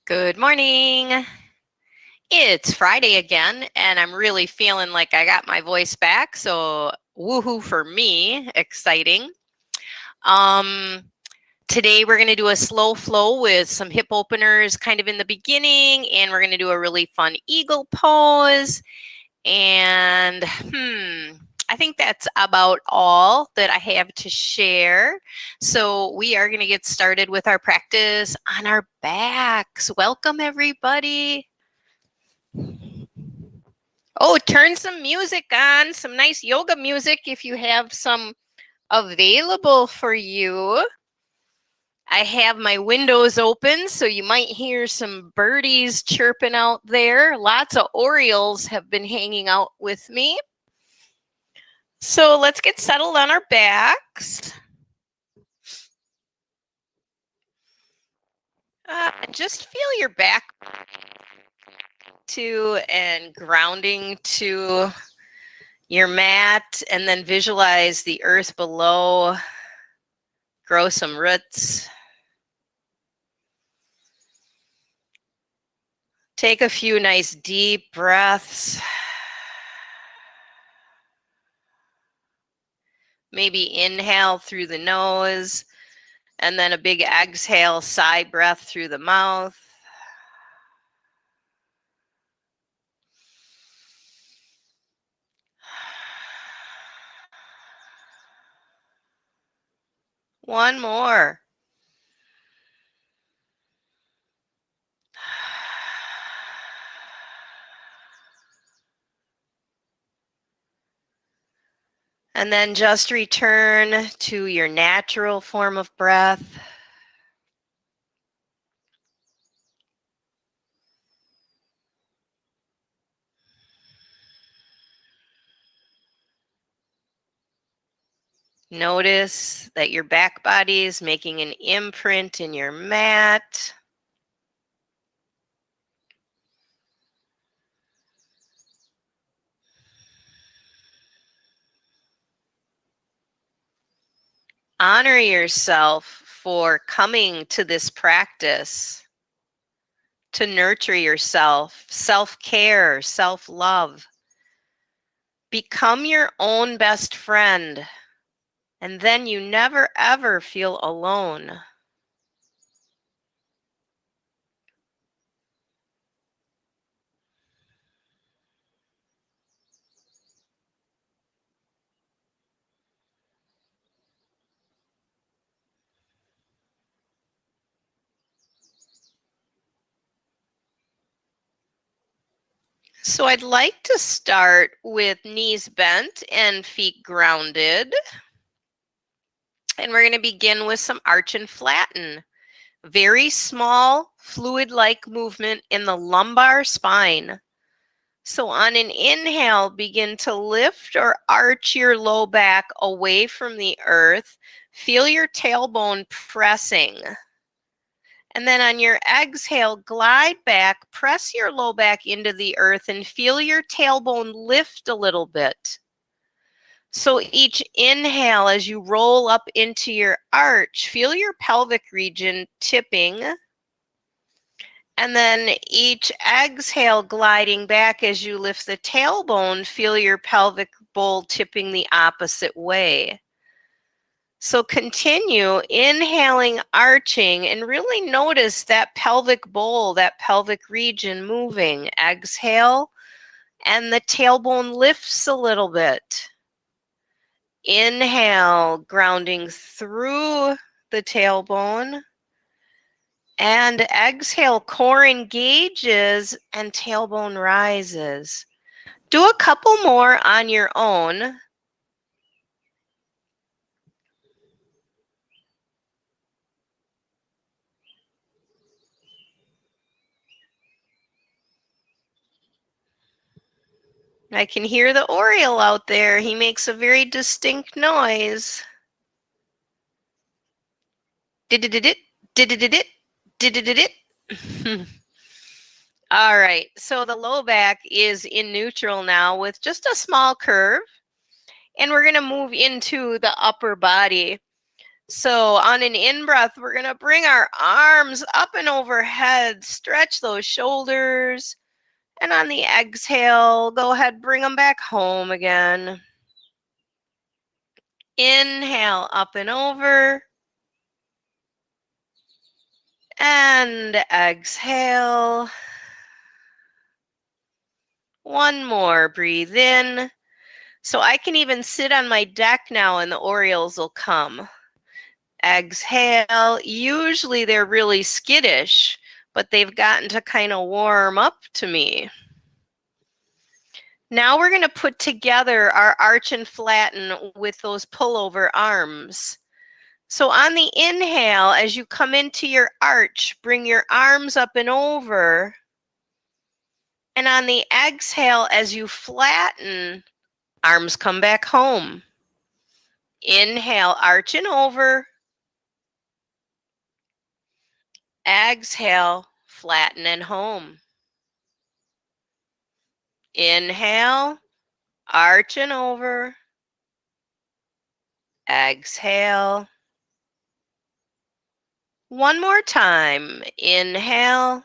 Good morning. It's Friday again, and I'm really feeling like I got my voice back. So, woohoo for me, exciting. Um, Today we're going to do a slow flow with some hip openers kind of in the beginning, and we're going to do a really fun eagle pose. And I think that's about all that I have to share. So we are going to get started with our practice on our backs. Welcome, everybody. Oh, turn some music on, some nice yoga music if you have some available for you. I have my windows open, so you might hear some birdies chirping out there. Lots of orioles have been hanging out with me. So let's get settled on our backs. Just feel your back to and grounding to your mat, and then visualize the earth below. Grow some roots. Take a few nice deep breaths. Maybe inhale through the nose, and then a big exhale, sigh breath through the mouth. One more. And then just return to your natural form of breath. Notice that your back body is making an imprint in your mat. Honor yourself for coming to this practice to nurture yourself, self-care, self-love. Become your own best friend, and then you never ever feel alone. So I'd like to start with knees bent and feet grounded. And we're going to begin with some arch and flatten. Very small fluid-like movement in the lumbar spine. So on an inhale, begin to lift or arch your low back away from the earth. Feel your tailbone pressing. And then on your exhale, glide back, press your low back into the earth and feel your tailbone lift a little bit. So each inhale, as you roll up into your arch, feel your pelvic region tipping. And then each exhale, gliding back as you lift the tailbone, feel your pelvic bowl tipping the opposite way. So continue inhaling, arching, and really notice that pelvic bowl, that pelvic region moving. Exhale, and the tailbone lifts a little bit. Inhale, grounding through the tailbone. And exhale, core engages and tailbone rises. Do a couple more on your own. I can hear the oriole out there. He makes a very distinct noise. Did-did-did-it, did-did-did-it, did-did-did-it. All right, so the low back is in neutral now with just a small curve. And we're going to move into the upper body. So on an in-breath, we're going to bring our arms up and overhead, stretch those shoulders. And on the exhale, go ahead, bring them back home again. Inhale, up and over. And exhale. One more, breathe in. So I can even sit on my deck now and the Orioles will come. Exhale. Usually they're really skittish, but they've gotten to kind of warm up to me. Now we're going to put together our arch and flatten with those pullover arms. So on the inhale, as you come into your arch, bring your arms up and over. And on the exhale, as you flatten, arms come back home. Inhale, arch and over. Exhale, flatten and home. Inhale, arch and over. Exhale. One more time. Inhale.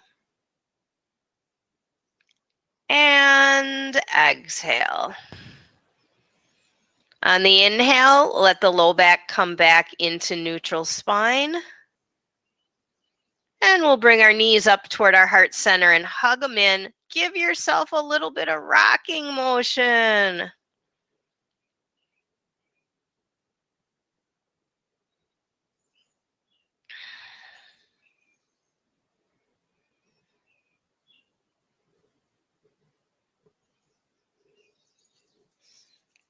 And exhale. On the inhale, let the low back come back into neutral spine. And we'll bring our knees up toward our heart center and hug them in. Give yourself a little bit of rocking motion.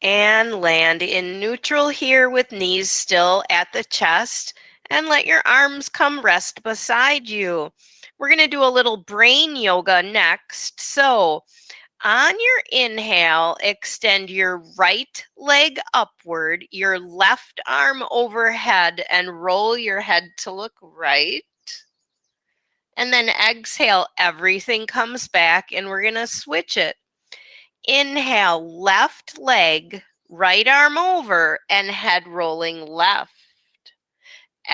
And land in neutral here with knees still at the chest. And let your arms come rest beside you. We're going to do a little brain yoga next. So on your inhale, extend your right leg upward, your left arm overhead, and roll your head to look right. And then exhale, everything comes back, and we're going to switch it. Inhale, left leg, right arm over, and head rolling left.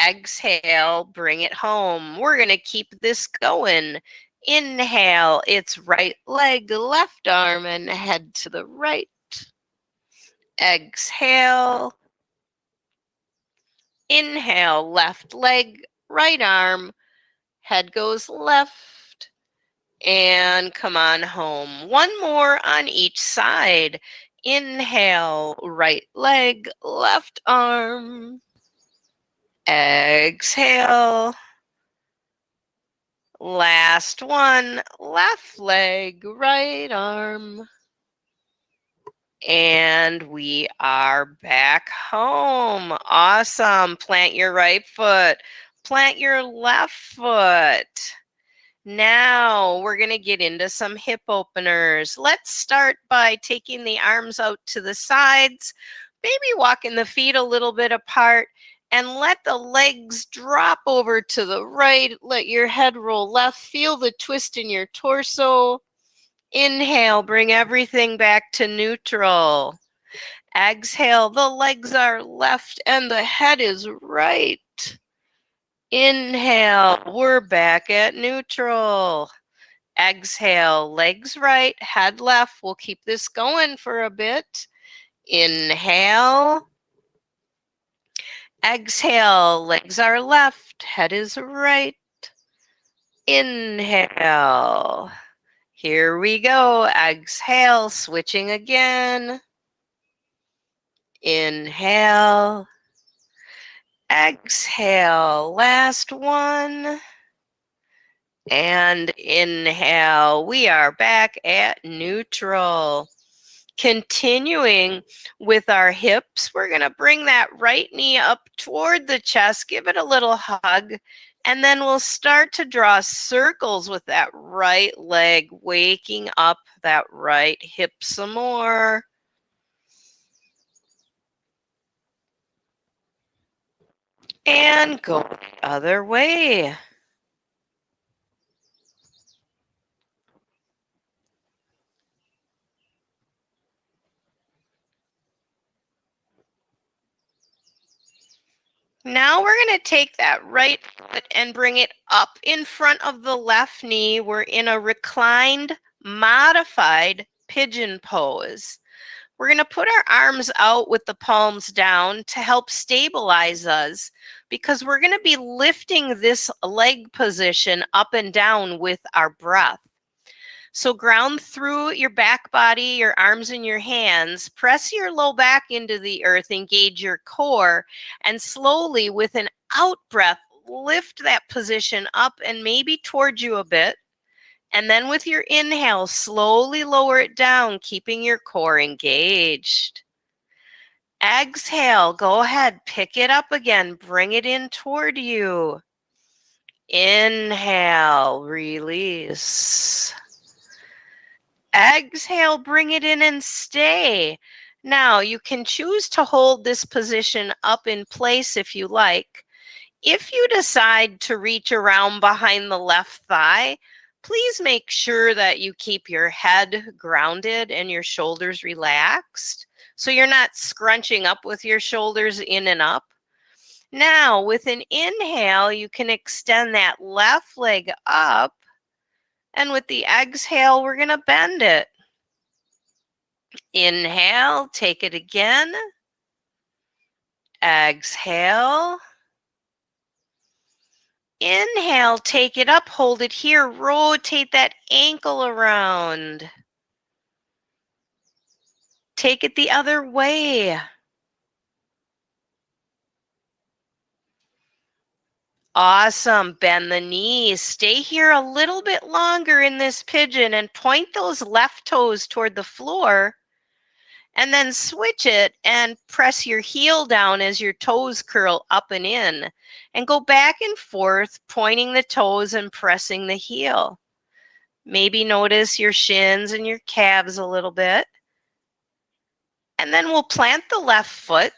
Exhale, bring it home. We're going to keep this going. Inhale, it's right leg, left arm, and head to the right. Exhale. Inhale, left leg, right arm, head goes left, and come on home. One more on each side. Inhale, right leg, left arm. Exhale. Last one, left leg, right arm. And we are back home. Awesome. Plant your right foot. Plant your left foot. Now we're going to get into some hip openers. Let's start by taking the arms out to the sides, maybe walking the feet a little bit apart, and let the legs drop over to the right. Let your head roll left. Feel the twist in your torso. Inhale, bring everything back to neutral. Exhale, the legs are left and the head is right. Inhale, we're back at neutral. Exhale, legs right, head left. We'll keep this going for a bit. Inhale. Exhale, legs are left, head is right. Inhale. Here we go. Exhale, switching again. Inhale. Exhale, last one. And inhale. We are back at neutral. Continuing with our hips, we're going to bring that right knee up toward the chest, give it a little hug, and then we'll start to draw circles with that right leg, waking up that right hip some more. And go the other way. Now we're going to take that right foot and bring it up in front of the left knee. We're in a reclined, modified pigeon pose. We're going to put our arms out with the palms down to help stabilize us because we're going to be lifting this leg position up and down with our breath. So ground through your back body, your arms and your hands. Press your low back into the earth, engage your core, and slowly with an out breath, lift that position up and maybe towards you a bit. And then with your inhale, slowly lower it down, keeping your core engaged. Exhale, go ahead, pick it up again, bring it in toward you. Inhale, release. Exhale, bring it in and stay. Now, you can choose to hold this position up in place if you like. If you decide to reach around behind the left thigh, please make sure that you keep your head grounded and your shoulders relaxed so you're not scrunching up with your shoulders in and up. Now, with an inhale, you can extend that left leg up, and with the exhale, we're going to bend it. Inhale, take it again. Exhale. Inhale, take it up, hold it here, rotate that ankle around. Take it the other way. Awesome. Bend the knees. Stay here a little bit longer in this pigeon and point those left toes toward the floor. And then switch it and press your heel down as your toes curl up and in. And go back and forth, pointing the toes and pressing the heel. Maybe notice your shins and your calves a little bit. And then we'll plant the left foot.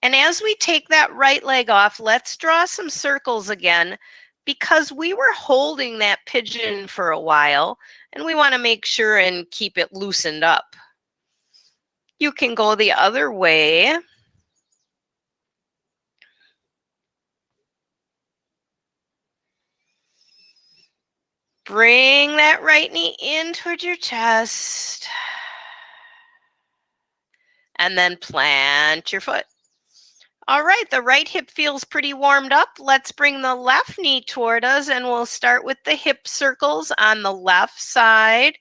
And as we take that right leg off, let's draw some circles again because we were holding that pigeon for a while and we want to make sure and keep it loosened up. You can go the other way. Bring that right knee in towards your chest. And then plant your foot. All right, the right hip feels pretty warmed up. Let's bring the left knee toward us and we'll start with the hip circles on the left side.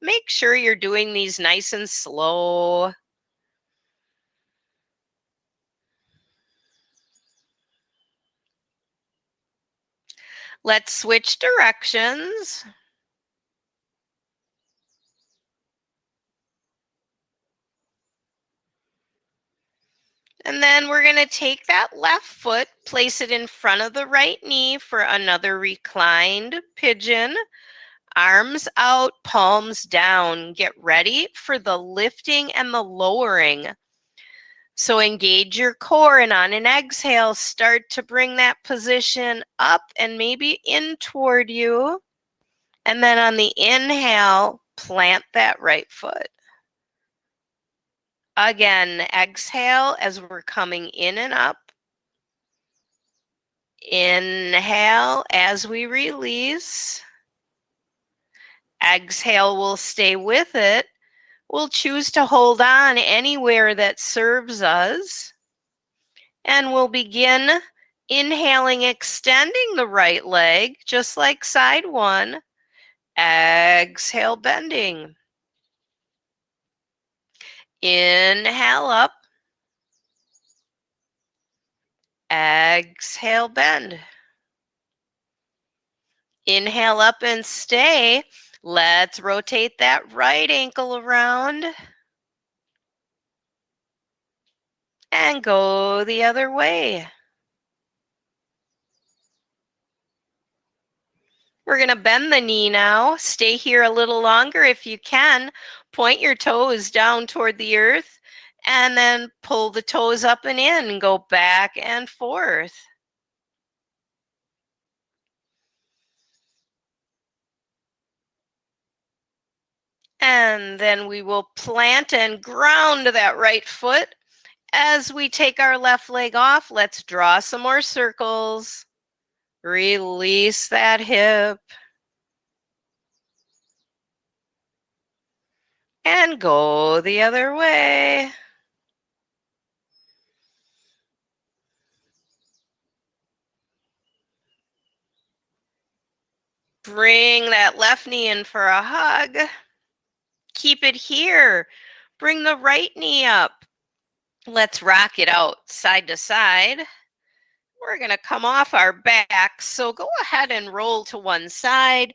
Make sure you're doing these nice and slow. Let's switch directions. And then we're going to take that left foot, place it in front of the right knee for another reclined pigeon. Arms out, palms down. Get ready for the lifting and the lowering. So engage your core and on an exhale, start to bring that position up and maybe in toward you. And then on the inhale, plant that right foot. Again, exhale as we're coming in and up. Inhale as we release. Exhale, we'll stay with it. We'll choose to hold on anywhere that serves us. And we'll begin inhaling, extending the right leg, just like side one. Exhale, bending. Inhale up. Exhale, bend. Inhale up and stay. Let's rotate that right ankle around. And go the other way. We're going to bend the knee now. Stay here a little longer if you can. Point your toes down toward the earth and then pull the toes up and in and go back and forth. And then we will plant and ground that right foot As we take our left leg off, let's draw some more circles. Release that hip. And go the other way. Bring that left knee in for a hug. Keep it here. Bring the right knee up. Let's rock it out side to side. We're going to come off our back, so go ahead and roll to one side.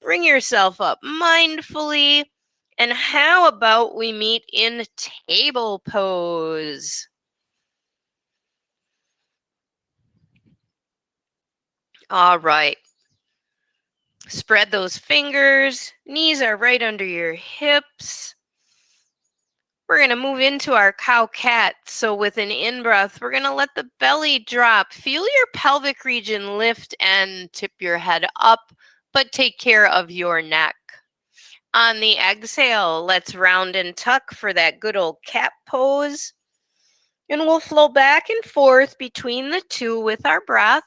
Bring yourself up mindfully. And how about we meet in table pose? All right. Spread those fingers. Knees are right under your hips. We're going to move into our cow-cat. So with an in-breath, we're going to let the belly drop. Feel your pelvic region lift and tip your head up, but take care of your neck. On the exhale, let's round and tuck for that good old cat pose. And we'll flow back and forth between the two with our breath.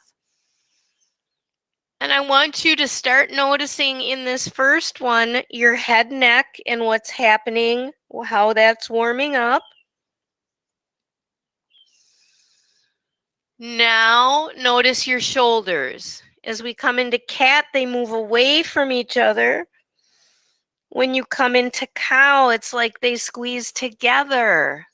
And I want you to start noticing in this first one, your head, neck, and what's happening, how that's warming up. Now notice your shoulders. As we come into cat, they move away from each other. When you come into cow, it's like they squeeze together.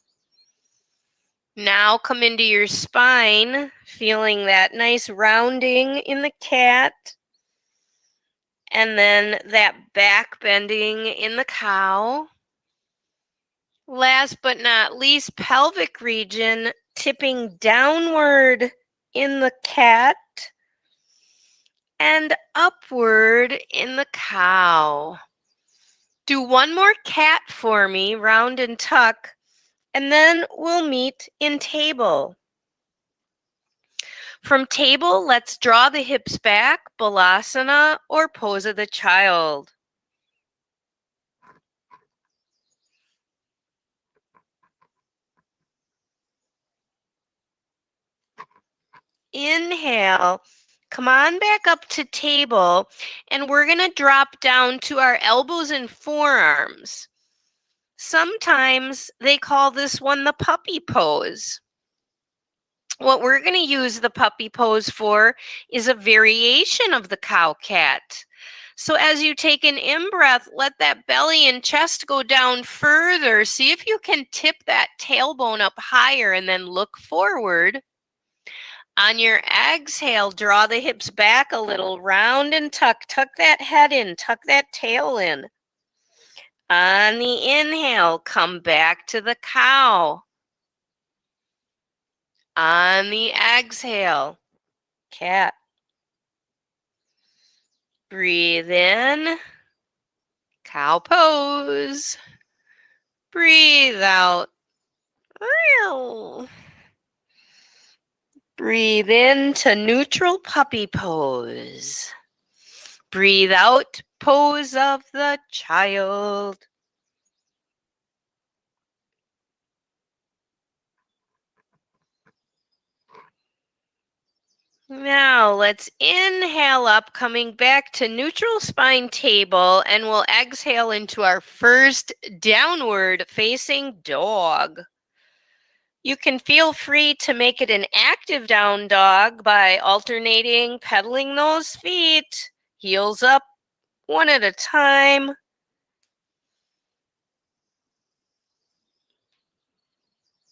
Now come into your spine, feeling that nice rounding in the cat. And then that back bending in the cow. Last but not least, pelvic region tipping downward in the cat and upward in the cow. Do one more cat for me, round and tuck, and then we'll meet in table. From table, let's draw the hips back, Balasana or pose of the child. Inhale, come on back up to table, and we're going to drop down to our elbows and forearms. Sometimes they call this one the puppy pose. What we're going to use the puppy pose for is a variation of the cow-cat. So as you take an in-breath, let that belly and chest go down further. See if you can tip that tailbone up higher and then look forward. On your exhale, draw the hips back a little, round and tuck. Tuck that head in, tuck that tail in. On the inhale, come back to the cow. On the exhale, cat. Breathe in, cow pose. Breathe out. Breathe into neutral puppy pose. Breathe out, pose of the child. Now let's inhale up, coming back to neutral spine table, and we'll exhale into our first downward facing dog. You can feel free to make it an active down dog by alternating, pedaling those feet, heels up one at a time.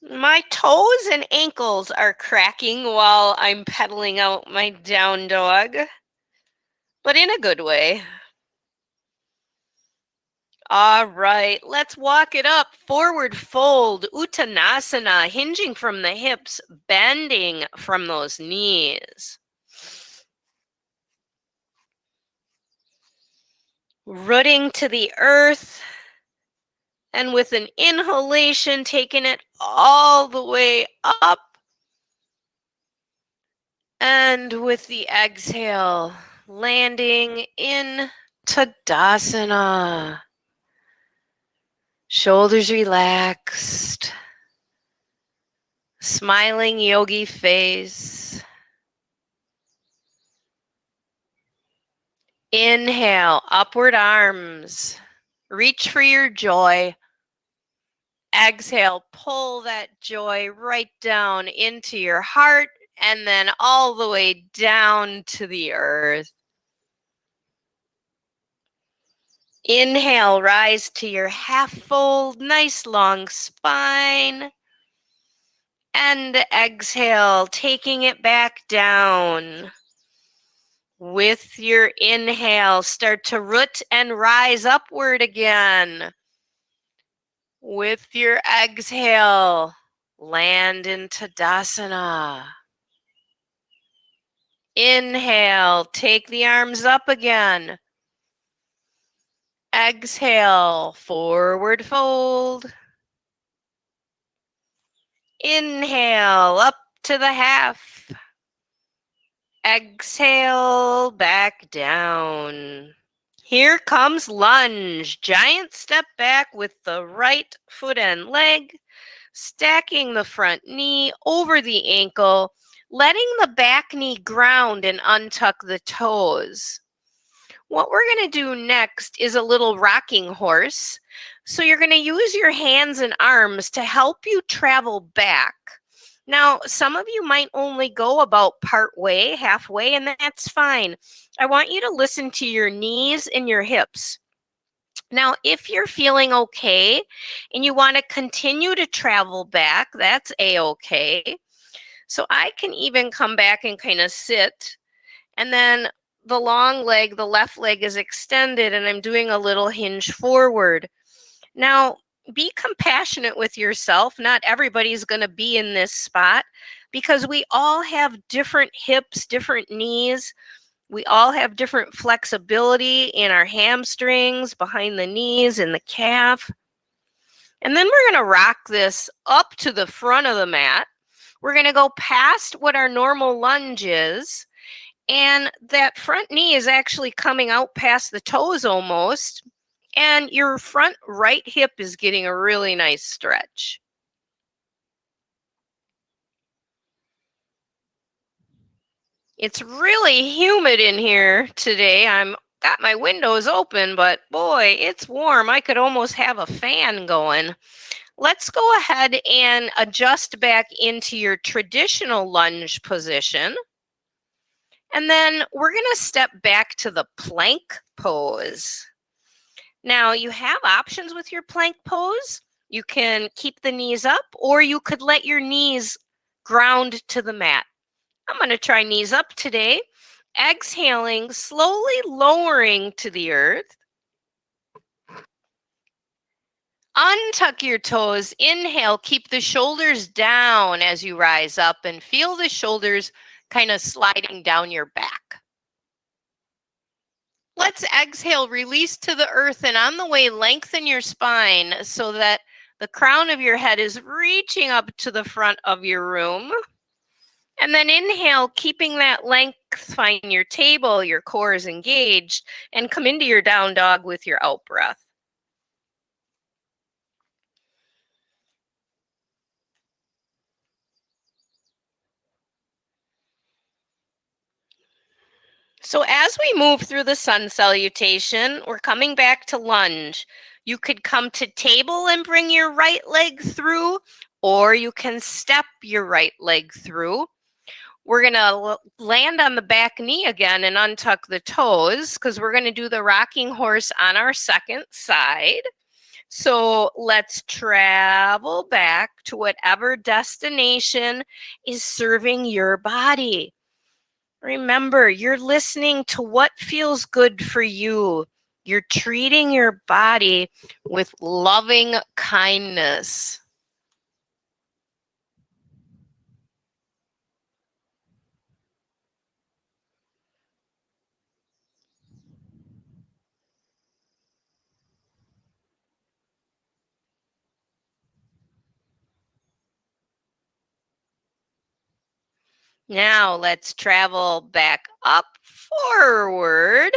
My toes and ankles are cracking while I'm pedaling out my down dog, but in a good way. All right, let's walk it up. Forward fold, Uttanasana, hinging from the hips, bending from those knees. Rooting to the earth. And with an inhalation, taking it all the way up. And with the exhale, landing in Tadasana. Shoulders relaxed. Smiling yogi face. Inhale, upward arms. Reach for your joy. Exhale, pull that joy right down into your heart and then all the way down to the earth. Inhale, rise to your half fold, nice long spine. And exhale, taking it back down. With your inhale, start to root and rise upward again. With your exhale, land into Tadasana. Inhale, take the arms up again. Exhale, forward fold. Inhale, up to the half. Exhale, back down. Here comes lunge. Giant step back with the right foot and leg, stacking the front knee over the ankle, letting the back knee ground and untuck the toes. What we're going to do next is a little rocking horse. So you're going to use your hands and arms to help you travel back. Now, some of you might only go about part way, halfway, and that's fine. I want you to listen to your knees and your hips. Now, if you're feeling okay and you want to continue to travel back, that's a-okay. So I can even come back and kind of sit, and then the long leg, the left leg is extended, and I'm doing a little hinge forward. Now, be compassionate with yourself. Not everybody's going to be in this spot because we all have different hips, different knees. We all have different flexibility in our hamstrings, behind the knees, and the calf. And then we're going to rock this up to the front of the mat. We're going to go past what our normal lunge is. And that front knee is actually coming out past the toes almost. And your front right hip is getting a really nice stretch. It's really humid in here today. I'm got my windows open, but boy, it's warm. I could almost have a fan going. Let's go ahead and adjust back into your traditional lunge position. And then we're going to step back to the plank pose. Now, you have options with your plank pose. You can keep the knees up, or you could let your knees ground to the mat. I'm going to try knees up today. Exhaling, slowly lowering to the earth. Untuck your toes. Inhale, keep the shoulders down as you rise up and feel the shoulders kind of sliding down your back. Let's exhale, release to the earth, and on the way, lengthen your spine so that the crown of your head is reaching up to the front of your room. And then inhale, keeping that length, find your table, your core is engaged, and come into your down dog with your out breath. So as we move through the sun salutation, we're coming back to lunge. You could come to table and bring your right leg through, or you can step your right leg through. We're going to land on the back knee again and untuck the toes because we're going to do the rocking horse on our second side. So let's travel back to whatever destination is serving your body. Remember, you're listening to what feels good for you. You're treating your body with loving kindness. Now let's travel back up forward.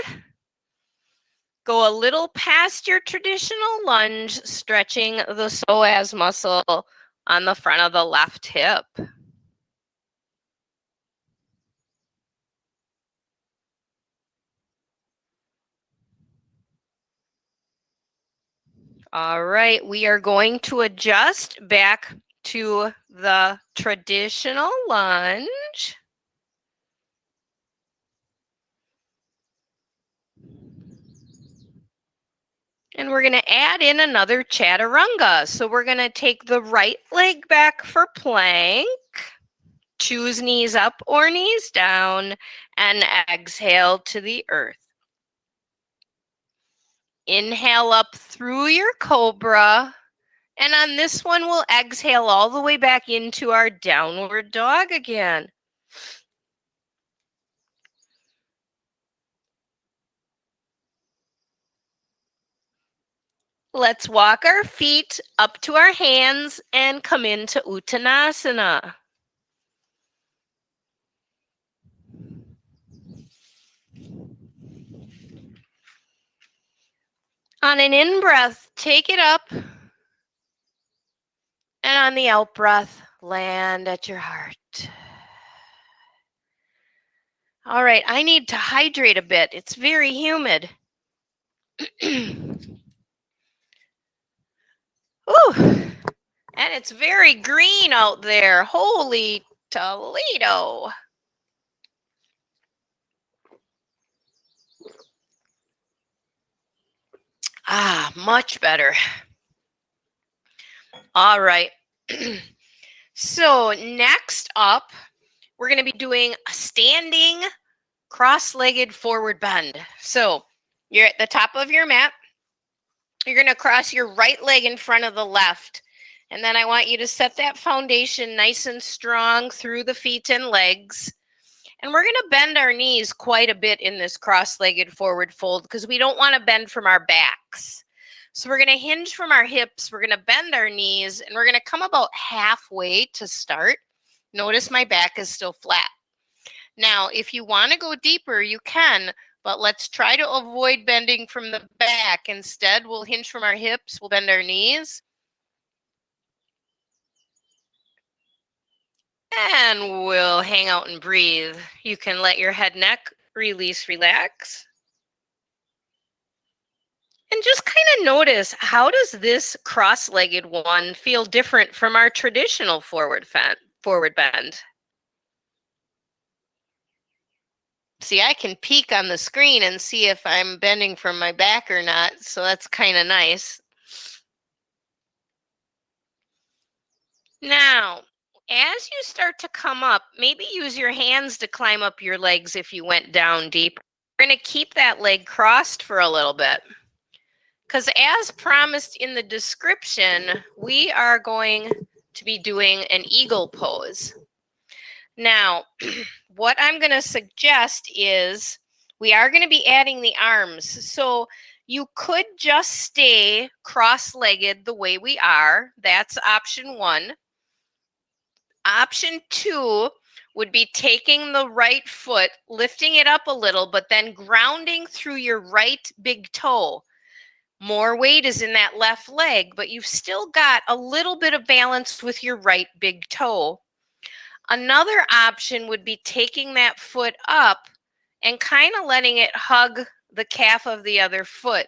Go a little past your traditional lunge, stretching the psoas muscle on the front of the left hip. All right, we are going to adjust back to the traditional lunge. And we're going to add in another chaturanga. So we're going to take the right leg back for plank, choose knees up or knees down, and exhale to the earth. Inhale up through your cobra. And on this one, we'll exhale all the way back into our downward dog again. Let's walk our feet up to our hands and come into Uttanasana. On an in-breath, take it up. And on the out-breath, land at your heart. All right, I need to hydrate a bit. It's very humid. Ooh, and it's very green out there. Holy Toledo. Ah, much better. All right. So next up, we're going to be doing a standing cross-legged forward bend. So you're at the top of your mat. You're going to cross your right leg in front of the left. And then I want you to set that foundation nice and strong through the feet and legs. And we're going to bend our knees quite a bit in this cross-legged forward fold because we don't want to bend from our backs. So we're going to hinge from our hips. We're going to bend our knees, and we're going to come about halfway to start. Notice my back is still flat. Now, if you want to go deeper, you can, but let's try to avoid bending from the back. Instead, we'll hinge from our hips. We'll bend our knees. And we'll hang out and breathe. You can let your head, neck release, relax. And just kind of notice, how does this cross-legged one feel different from our traditional forward bend? See, I can peek on the screen and see if I'm bending from my back or not, so that's kind of nice. Now, as you start to come up, maybe use your hands to climb up your legs if you went down deep. We're going to keep that leg crossed for a little bit. Because as promised in the description, we are going to be doing an eagle pose. Now, what I'm going to suggest is we are going to be adding the arms. So you could just stay cross-legged the way we are. That's option one. Option two would be taking the right foot, lifting it up a little, but then grounding through your right big toe. More weight is in that left leg, but you've still got a little bit of balance with your right big toe. Another option would be taking that foot up and kind of letting it hug the calf of the other foot.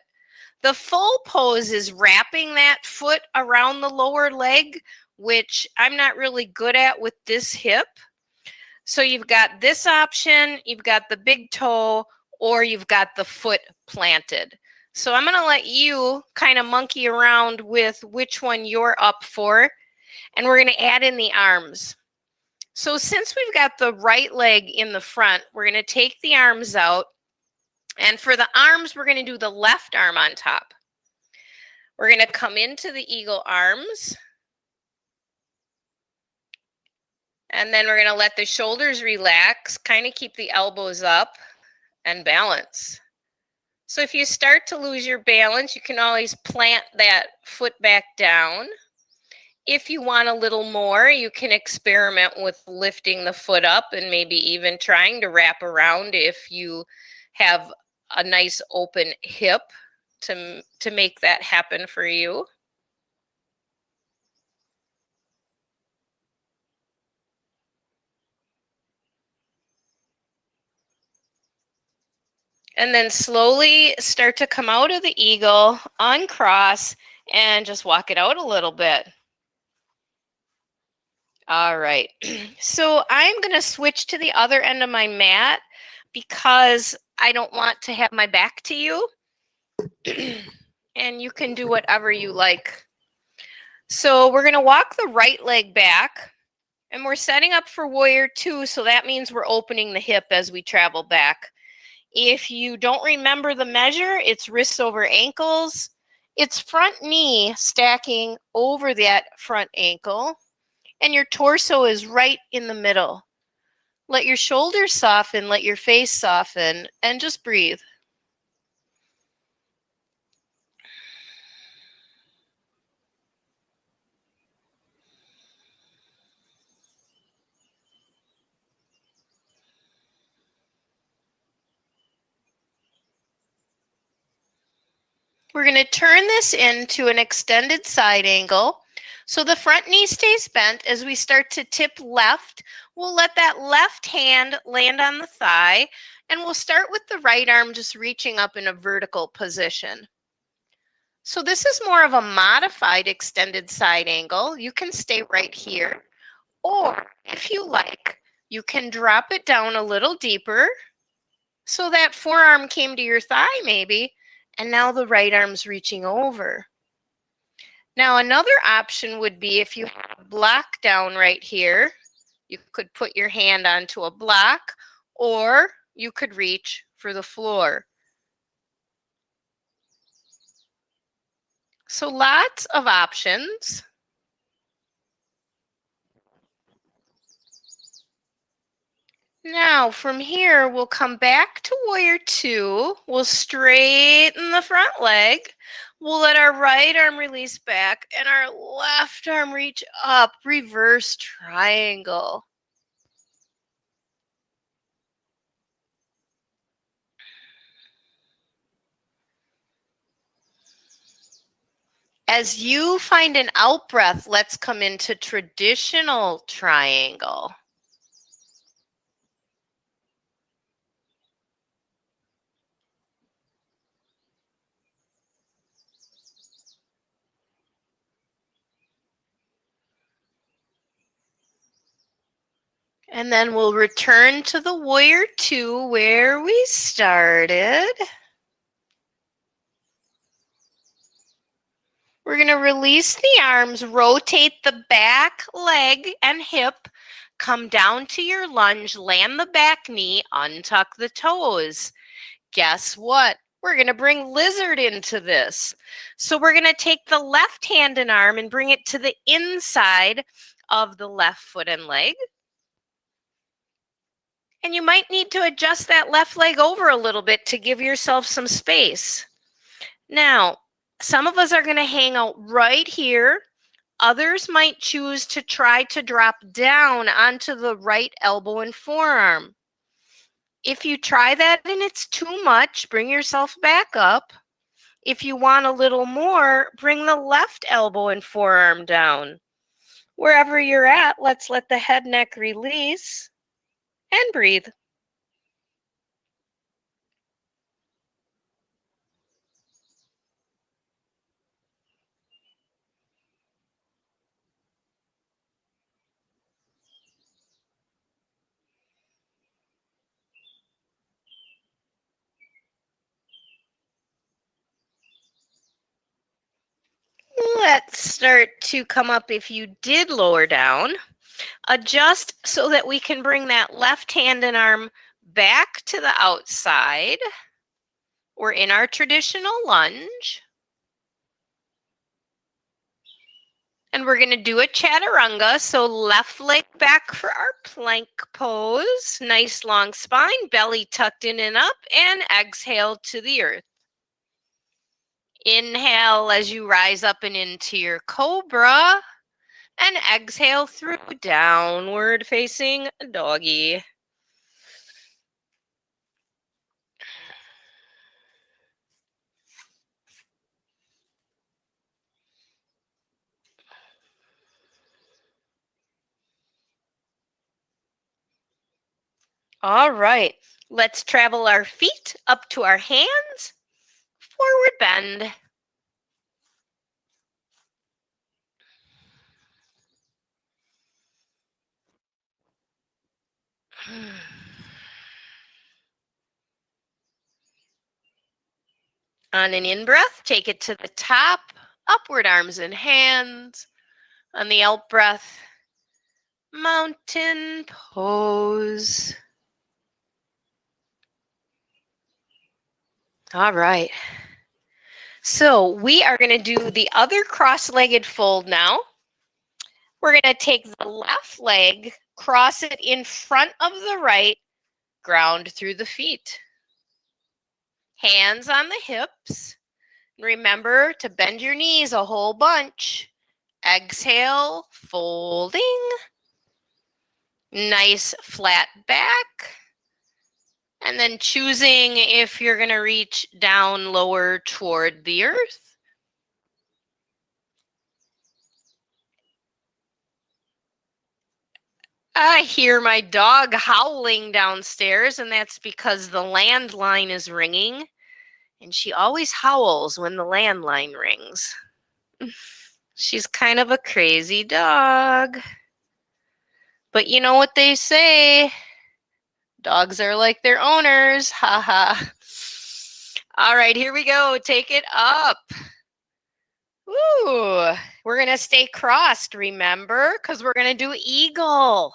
The full pose is wrapping that foot around the lower leg, which I'm not really good at with this hip. So you've got this option, you've got the big toe, or you've got the foot planted. So I'm going to let you kind of monkey around with which one you're up for, and we're going to add in the arms. So since we've got the right leg in the front, we're going to take the arms out, and for the arms, we're going to do the left arm on top. We're going to come into the eagle arms, and then we're going to let the shoulders relax, kind of keep the elbows up, and balance. So if you start to lose your balance, you can always plant that foot back down. If you want a little more, you can experiment with lifting the foot up and maybe even trying to wrap around if you have a nice open hip to make that happen for you. And then slowly start to come out of the eagle, uncross, and just walk it out a little bit. All right, so I'm going to switch to the other end of my mat because I don't want to have my back to you. And you can do whatever you like. So we're going to walk the right leg back, and we're setting up for warrior two, so that means we're opening the hip as we travel back. If you don't remember the measure, it's wrists over ankles. It's front knee stacking over that front ankle, and your torso is right in the middle. Let your shoulders soften, let your face soften, and just breathe. We're going to turn this into an extended side angle. So the front knee stays bent. As we start to tip left, we'll let that left hand land on the thigh, and we'll start with the right arm just reaching up in a vertical position. So this is more of a modified extended side angle. You can stay right here, or if you like, you can drop it down a little deeper so that forearm came to your thigh maybe, and now the right arm's reaching over. Now another option would be if you have a block down right here, you could put your hand onto a block, or you could reach for the floor. So lots of options. Now from here, we'll come back to warrior two. We'll straighten the front leg. We'll let our right arm release back and our left arm reach up, reverse triangle. As you find an out breath, let's come into traditional triangle. And then we'll return to the warrior two where we started. We're going to release the arms, rotate the back leg and hip, come down to your lunge, land the back knee, untuck the toes. Guess what? We're going to bring lizard into this. So we're going to take the left hand and arm and bring it to the inside of the left foot and leg. And you might need to adjust that left leg over a little bit to give yourself some space. Now, some of us are going to hang out right here. Others might choose to try to drop down onto the right elbow and forearm. If you try that and it's too much, bring yourself back up. If you want a little more, bring the left elbow and forearm down. Wherever you're at, let's let the head neck release and breathe. Let's start to come up if you did lower down. Adjust so that we can bring that left hand and arm back to the outside. We're in our traditional lunge. And we're going to do a chaturanga. So left leg back for our plank pose. Nice long spine, belly tucked in and up, and exhale to the earth. Inhale as you rise up and into your cobra, and exhale through downward facing doggy. All right, let's travel our feet up to our hands, forward bend. On an in-breath, take it to the top, upward arms and hands. On the out-breath, mountain pose. All right. So we are going to do the other cross-legged fold now. We're going to take the left leg, cross it in front of the right, ground through the feet. Hands on the hips. Remember to bend your knees a whole bunch. Exhale, folding. Nice flat back. And then choosing if you're going to reach down lower toward the earth. I hear my dog howling downstairs, and that's because the landline is ringing. And she always howls when the landline rings. She's kind of a crazy dog. But you know what they say? Dogs are like their owners. Haha. All right, here we go. Take it up. Ooh, we're going to stay crossed, remember? Because we're going to do eagle.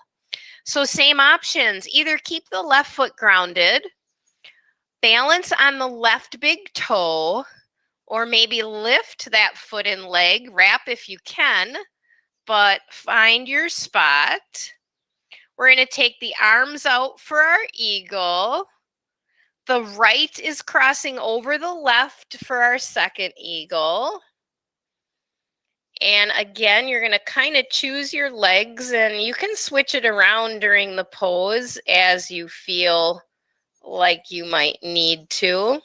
So same options. Either keep the left foot grounded, balance on the left big toe, or maybe lift that foot and leg, wrap if you can, but find your spot. We're going to take the arms out for our eagle. The right is crossing over the left for our second eagle. And again, you're going to kind of choose your legs, and you can switch it around during the pose as you feel like you might need to.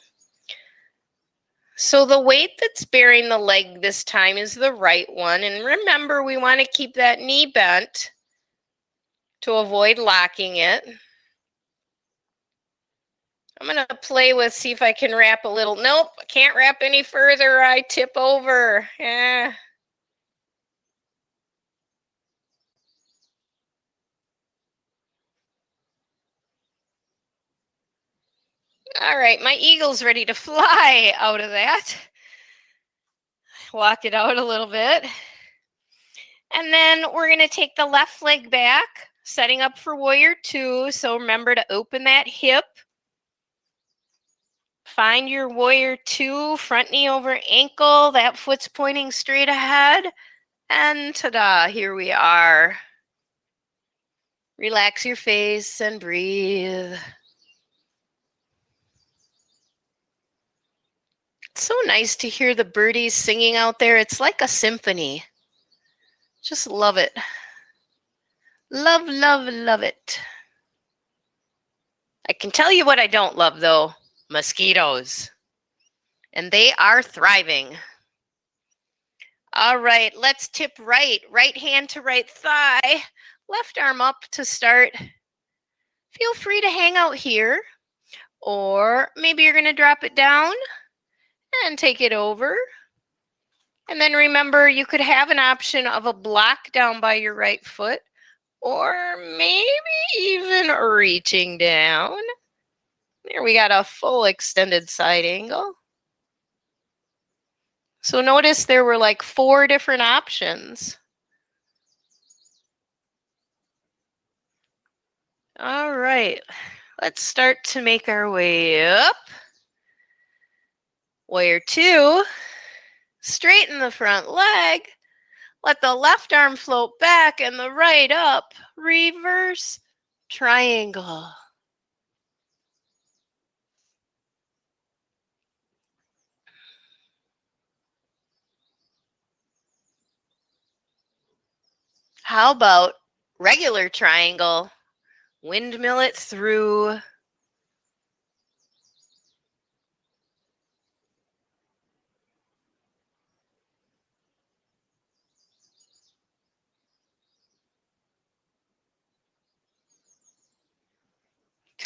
So the weight that's bearing the leg this time is the right one. And remember, we want to keep that knee bent to avoid locking it. I'm going to play with, see if I can wrap a little. Nope, I can't wrap any further. I tip over. Yeah. All right, my eagle's ready to fly out of that. Walk it out a little bit. And then we're going to take the left leg back, setting up for warrior two. So remember to open that hip. Find your warrior two, front knee over ankle. That foot's pointing straight ahead. And ta-da, here we are. Relax your face and breathe. It's so nice to hear the birdies singing out there. It's like a symphony. Just love it. Love, love, love it. I can tell you what I don't love, though. Mosquitoes. And they are thriving. All right, let's tip right. Right hand to right thigh. Left arm up to start. Feel free to hang out here. Or maybe you're going to drop it down and take it over. And then remember, you could have an option of a block down by your right foot, or maybe even reaching down. There we got a full extended side angle. So notice there were like 4 different options. All right, let's start to make our way up. Warrior two, straighten the front leg. Let the left arm float back and the right up. Reverse triangle. How about regular triangle? Windmill it through.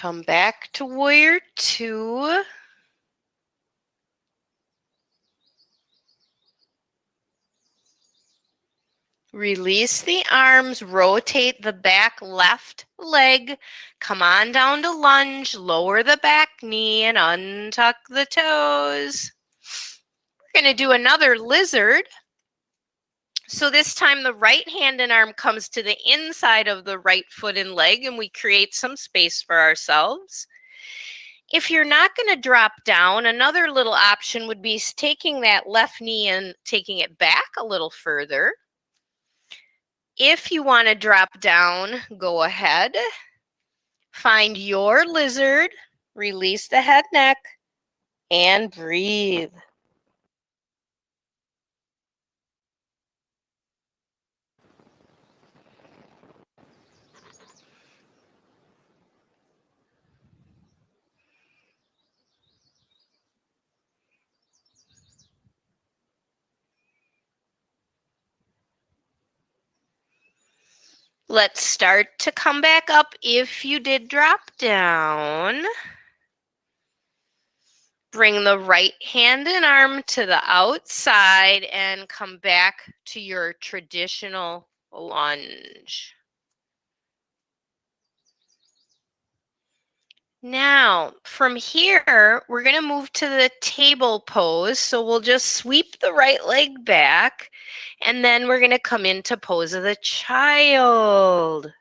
Come back to warrior two. Release the arms, rotate the back left leg, come on down to lunge, lower the back knee and untuck the toes. We're going to do another lizard. So this time the right hand and arm comes to the inside of the right foot and leg and we create some space for ourselves. If you're not going to drop down, another little option would be taking that left knee and taking it back a little further. If you want to drop down, go ahead. Find your lizard, release the head, neck, and breathe. Let's start to come back up if you did drop down. Bring the right hand and arm to the outside and come back to your traditional lunge. Now, from here, we're going to move to the table pose. So we'll just sweep the right leg back, and then we're going to come into pose of the child.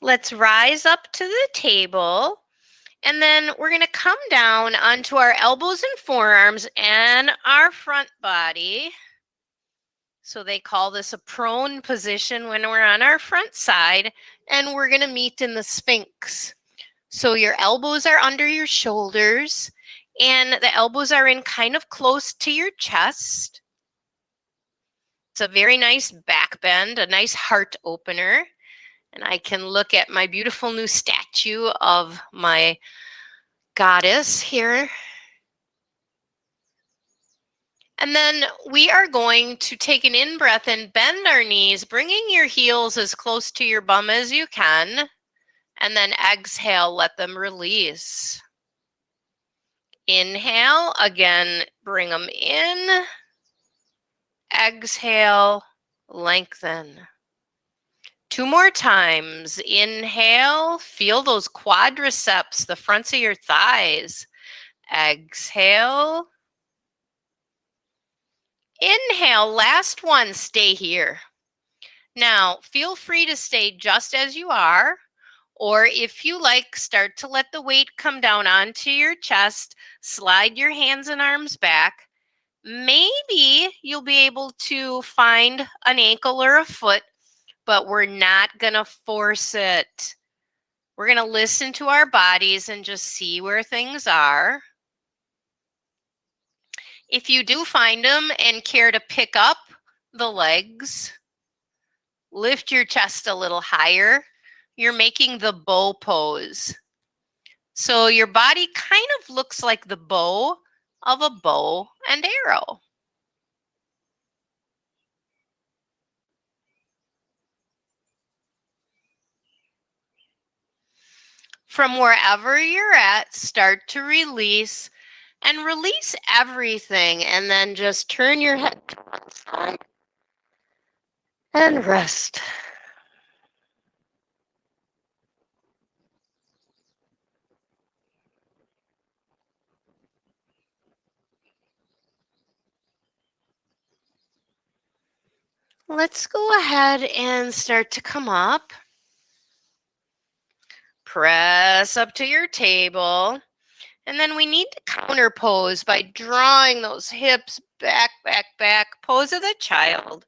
Let's rise up to the table. And then we're going to come down onto our elbows and forearms and our front body. So they call this a prone position when we're on our front side. And we're going to meet in the Sphinx. So your elbows are under your shoulders and the elbows are in kind of close to your chest. It's a very nice back bend, a nice heart opener. And I can look at my beautiful new statue of my goddess here. And then we are going to take an in-breath and bend our knees, bringing your heels as close to your bum as you can. And then exhale, let them release. Inhale, again, bring them in. Exhale, lengthen. 2 more times. Inhale, feel those quadriceps, the fronts of your thighs. Exhale. Inhale, last one, stay here. Now, feel free to stay just as you are, or if you like, start to let the weight come down onto your chest, slide your hands and arms back. Maybe you'll be able to find an ankle or a foot, but we're not going to force it. We're going to listen to our bodies and just see where things are. If you do find them and care to pick up the legs, lift your chest a little higher. You're making the bow pose. So your body kind of looks like the bow of a bow and arrow. From wherever you're at, start to release and release everything, and then just turn your head to one side and rest. Let's go ahead and start to come up. Press up to your table. And then we need to counter pose by drawing those hips back, back, back. Pose of the child.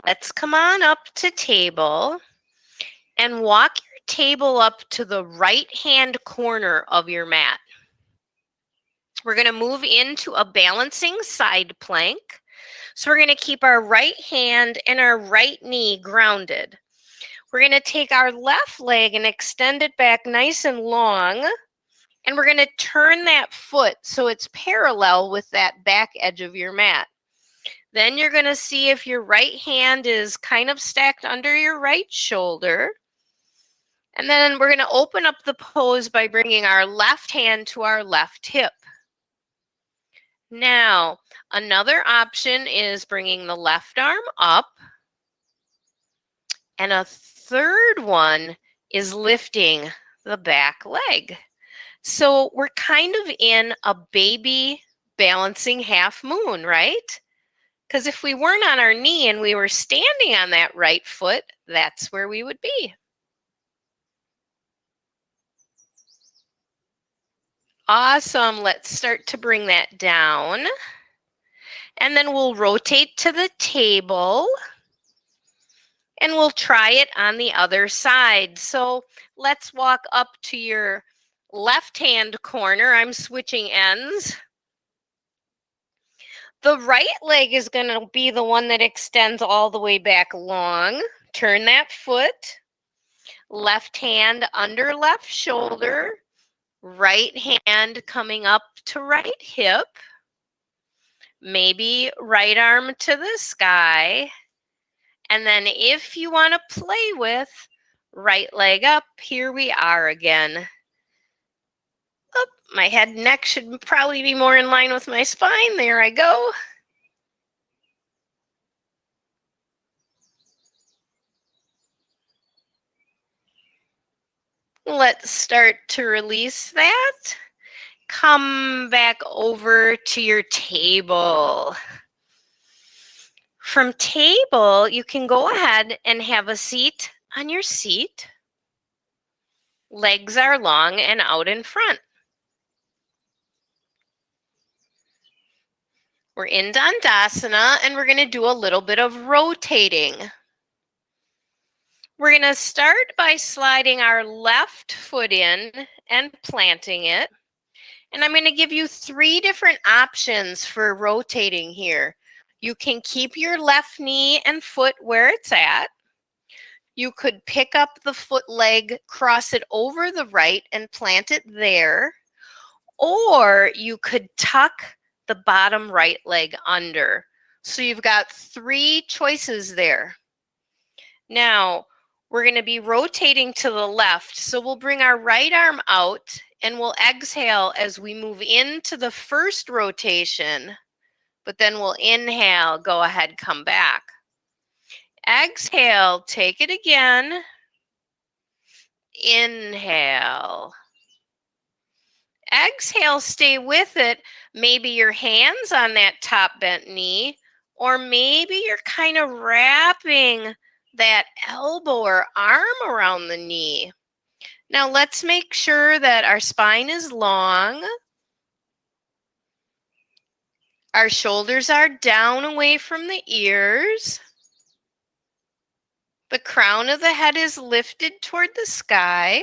Let's come on up to table. and walk your table up to the right-hand corner of your mat. We're going to move into a balancing side plank. So we're going to keep our right hand and our right knee grounded. We're going to take our left leg and extend it back nice and long. And we're going to turn that foot so it's parallel with that back edge of your mat. Then you're going to see if your right hand is kind of stacked under your right shoulder. And then we're going to open up the pose by bringing our left hand to our left hip. Now, another option is bringing the left arm up. And a third one is lifting the back leg. So we're kind of in a baby balancing half moon, right? Because if we weren't on our knee and we were standing on that right foot, that's where we would be. Awesome. Let's start to bring that down. And then we'll rotate to the table. And we'll try it on the other side. So let's walk up to your left-hand corner. I'm switching ends. The right leg is going to be the one that extends all the way back long. Turn that foot. Left hand under left shoulder. Right hand coming up to right hip. Maybe right arm to the sky. And then if you want to play with right leg up, here we are again. Oh, my head and neck should probably be more in line with my spine. There I go. Let's start to release that. Come back over to your table. From table, you can go ahead and have a seat on your seat. Legs are long and out in front. We're in Dandasana, and we're going to do a little bit of rotating. We're going to start by sliding our left foot in and planting it. And I'm going to give you 3 different options for rotating here. You can keep your left knee and foot where it's at. You could pick up the foot leg, cross it over the right, and plant it there. Or you could tuck the bottom right leg under. So you've got 3 choices there. Now, we're going to be rotating to the left. So we'll bring our right arm out and we'll exhale as we move into the first rotation. But then we'll inhale, go ahead, come back. Exhale, take it again. Inhale. Exhale, stay with it. Maybe your hands on that top bent knee, or maybe you're kind of wrapping that elbow or arm around the knee. Now let's make sure that our spine is long. Our shoulders are down away from the ears. The crown of the head is lifted toward the sky.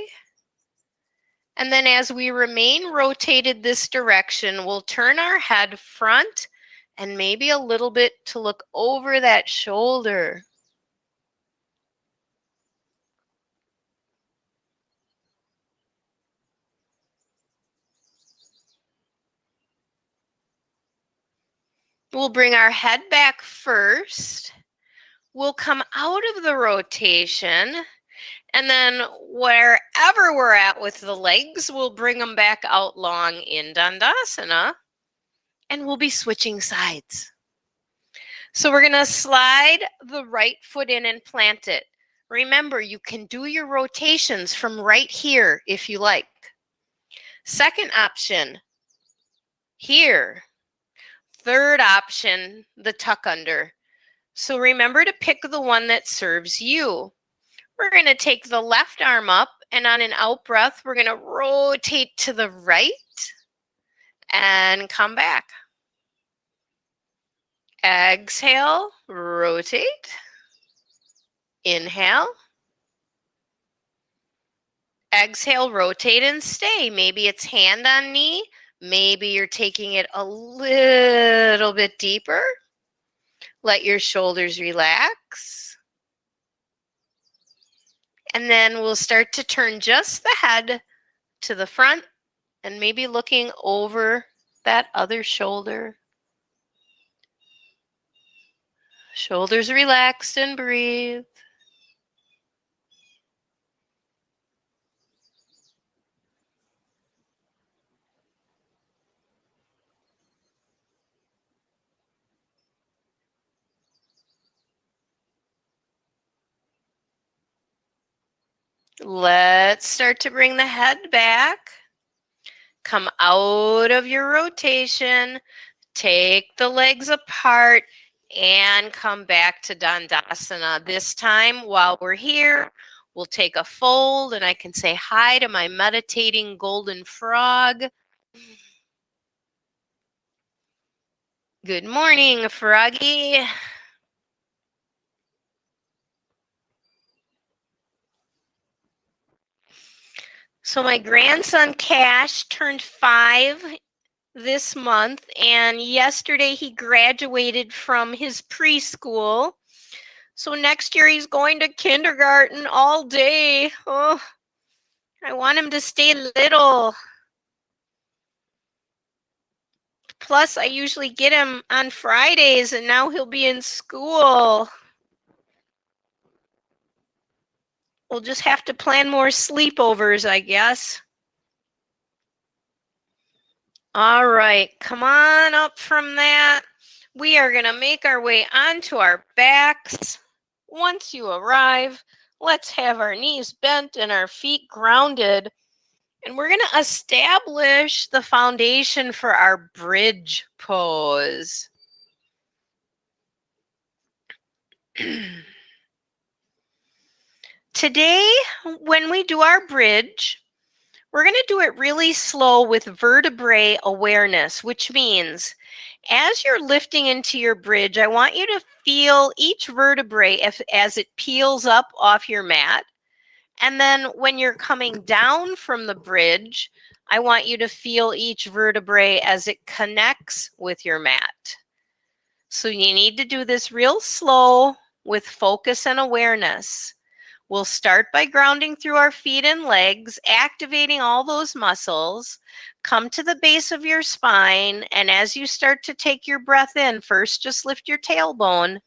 And then as we remain rotated this direction, we'll turn our head front and maybe a little bit to look over that shoulder. We'll bring our head back first. We'll come out of the rotation. And then wherever we're at with the legs, we'll bring them back out long in Dandasana. And we'll be switching sides. So we're going to slide the right foot in and plant it. Remember, you can do your rotations from right here if you like. Second option, here. Third option, the tuck under. So remember to pick the one that serves you. We're going to take the left arm up, and on an out breath, we're going to rotate to the right and come back. Exhale, rotate. Inhale. Exhale, rotate and stay. Maybe it's hand on knee. Maybe you're taking it a little bit deeper. Let your shoulders relax. And then we'll start to turn just the head to the front and maybe looking over that other shoulder. Shoulders relaxed and breathe. Let's start to bring the head back. Come out of your rotation. Take the legs apart and come back to Dandasana. This time, while we're here, we'll take a fold and I can say hi to my meditating golden frog. Good morning, froggy. So my grandson Cash turned 5 this month, and yesterday he graduated from his preschool. So next year he's going to kindergarten all day. Oh, I want him to stay little. Plus, I usually get him on Fridays, and now he'll be in school. We'll just have to plan more sleepovers, I guess. All right, come on up from that. We are going to make our way onto our backs. Once you arrive, let's have our knees bent and our feet grounded. And we're going to establish the foundation for our bridge pose. Today, when we do our bridge, we're going to do it really slow with vertebrae awareness, which means as you're lifting into your bridge, I want you to feel each vertebrae as it peels up off your mat. And then when you're coming down from the bridge, I want you to feel each vertebrae as it connects with your mat. So you need to do this real slow with focus and awareness. We'll start by grounding through our feet and legs, activating all those muscles. Come to the base of your spine, and as you start to take your breath in, first just lift your tailbone,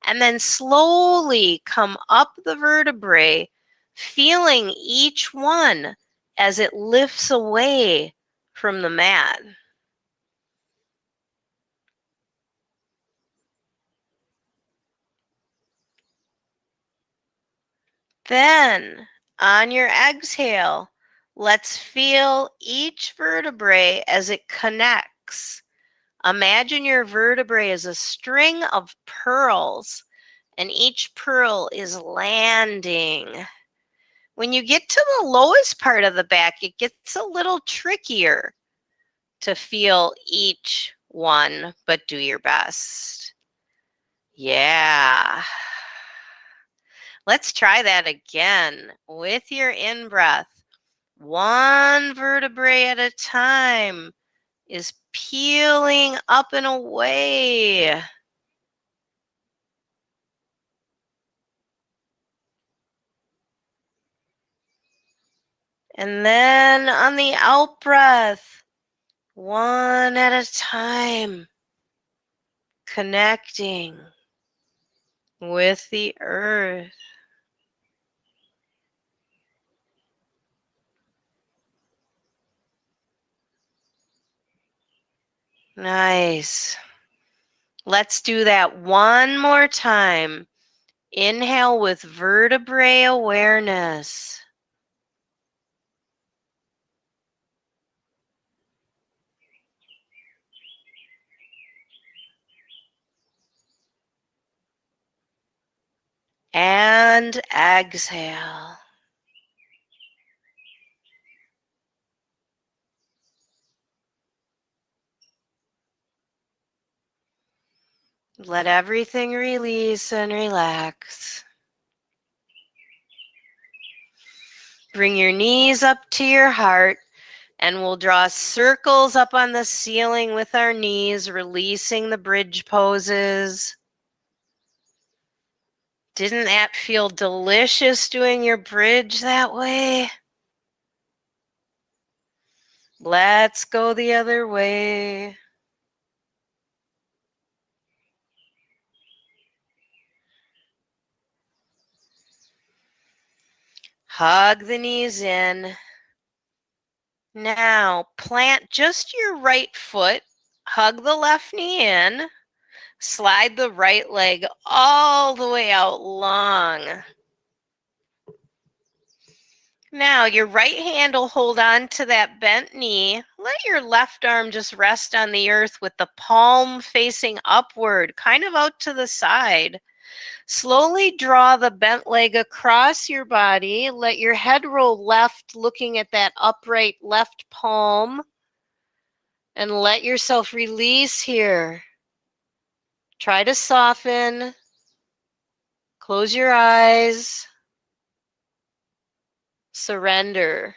and then slowly come up the vertebrae, feeling each one as it lifts away from the mat. Then, on your exhale, let's feel each vertebrae as it connects. Imagine your vertebrae as a string of pearls, and each pearl is landing. When you get to the lowest part of the back, it gets a little trickier to feel each one, but do your best. Yeah. Let's try that again with your in-breath. One vertebrae at a time is peeling up and away. And then on the out breath, one at a time, connecting with the earth. Nice. Let's do that one more time. Inhale with vertebrae awareness. And exhale. Let everything release and relax. Bring your knees up to your heart, and we'll draw circles up on the ceiling with our knees, releasing the bridge poses. Didn't that feel delicious doing your bridge that way? Let's go the other way. Hug the knees in. Now, plant just your right foot. Hug the left knee in. Slide the right leg all the way out long. Now, your right hand will hold on to that bent knee. Let your left arm just rest on the earth with the palm facing upward, kind of out to the side. Slowly draw the bent leg across your body. Let your head roll left, looking at that upright left palm. And let yourself release here. Try to soften. Close your eyes. Surrender.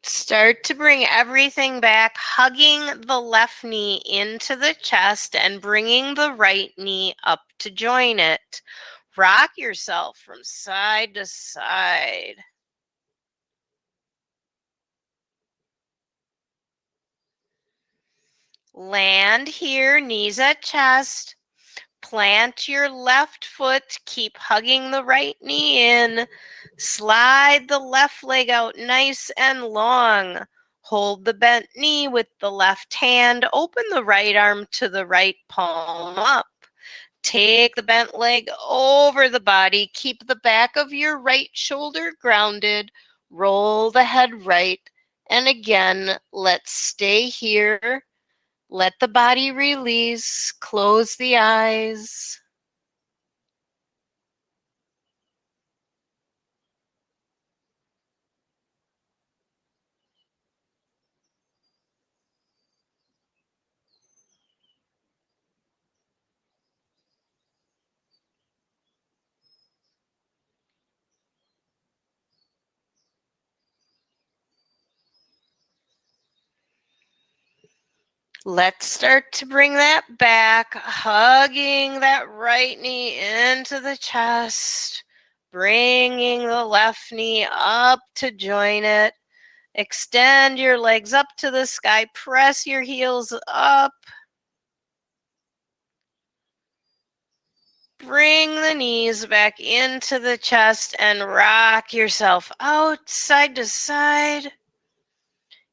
Start to bring everything back, hugging the left knee into the chest and bringing the right knee up to join it. Rock yourself from side to side. Land here, knees at chest. Plant your left foot, keep hugging the right knee in. Slide the left leg out nice and long. Hold the bent knee with the left hand. Open the right arm to the right palm up. Take the bent leg over the body. Keep the back of your right shoulder grounded. Roll the head right. And again, let's stay here. Let the body release. Close the eyes. Let's start to bring that back, hugging that right knee into the chest, bringing the left knee up to join it. Extend your legs up to the sky, press your heels up. Bring the knees back into the chest and rock yourself out side to side.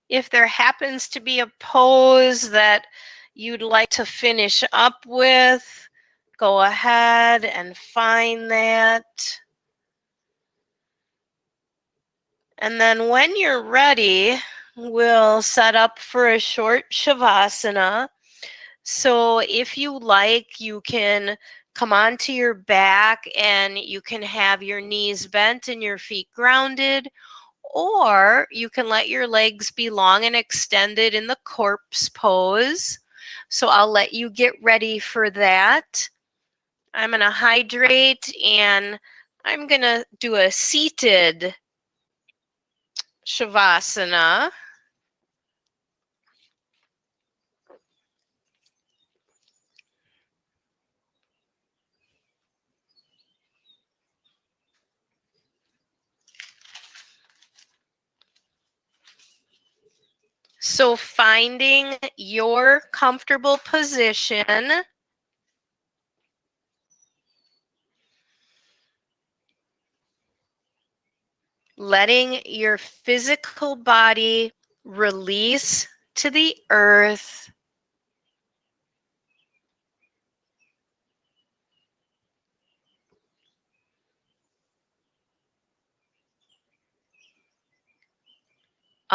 If there happens to be a pose that you'd like to finish up with, go ahead and find that. And then when you're ready, we'll set up for a short Shavasana. So if you like, you can come onto your back and you can have your knees bent and your feet grounded, or you can let your legs be long and extended in the corpse pose. So I'll let you get ready for that. I'm going to hydrate and I'm going to do a seated Shavasana. So finding your comfortable position. Letting your physical body release to the earth.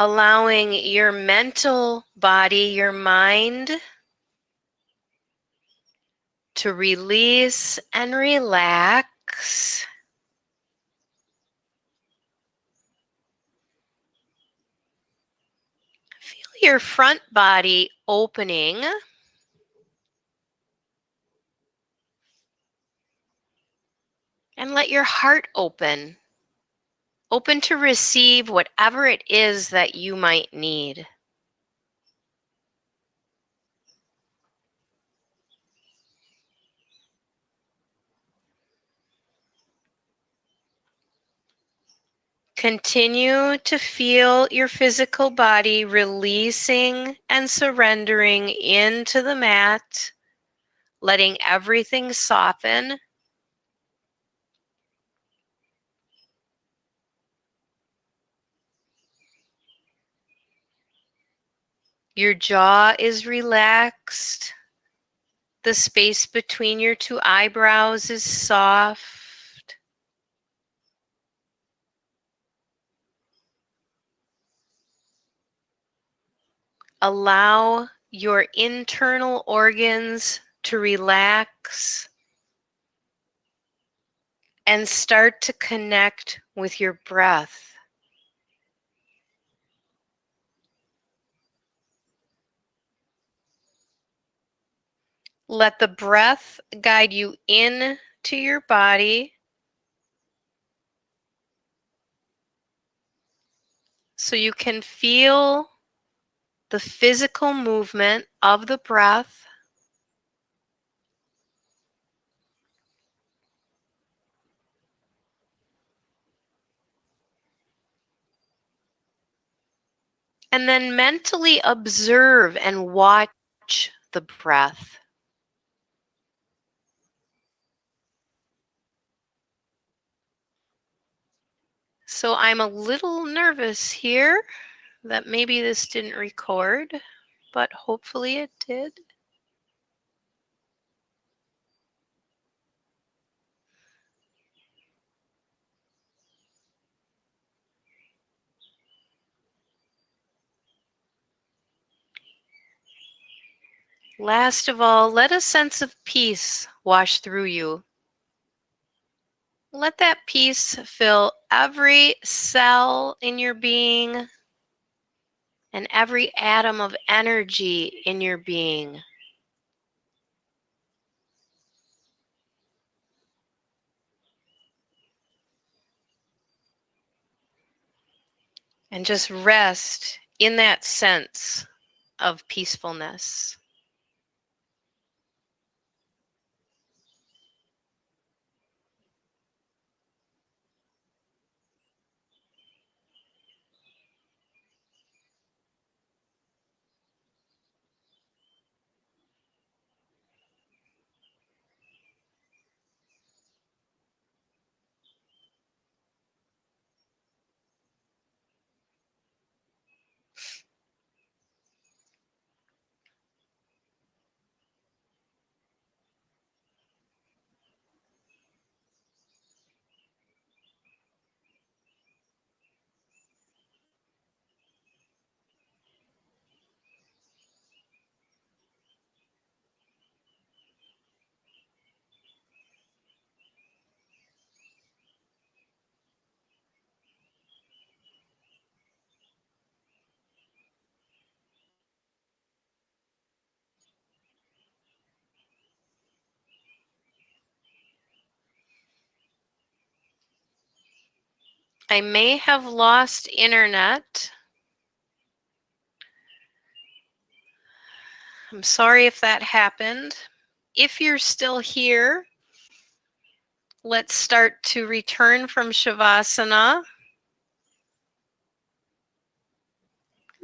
allowing your mental body, your mind, to release and relax. Feel your front body opening. And let your heart open. Open to receive whatever it is that you might need. Continue to feel your physical body releasing and surrendering into the mat, letting everything soften. Your jaw is relaxed. The space between your two eyebrows is soft. Allow your internal organs to relax and start to connect with your breath. Let the breath guide you in to your body so you can feel the physical movement of the breath. And then mentally observe and watch the breath. So I'm a little nervous here that maybe this didn't record, but hopefully it did. Last of all, let a sense of peace wash through you. Let that peace fill every cell in your being and every atom of energy in your being. And just rest in that sense of peacefulness. I may have lost internet. I'm sorry if that happened. If you're still here, let's start to return from Shavasana.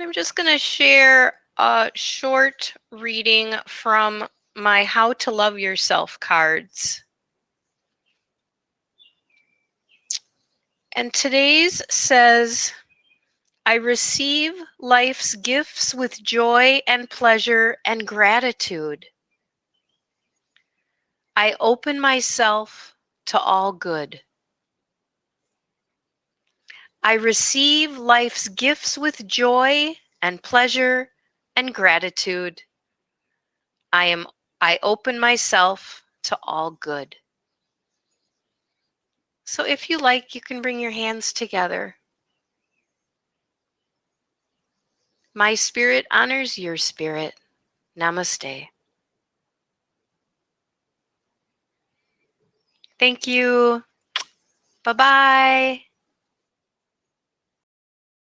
I'm just going to share a short reading from my How to Love Yourself cards. And today's says, I receive life's gifts with joy and pleasure and gratitude. I open myself to all good. I receive life's gifts with joy and pleasure and gratitude. I open myself to all good. So if you like, you can bring your hands together. My spirit honors your spirit. Namaste. Thank you. Bye-bye.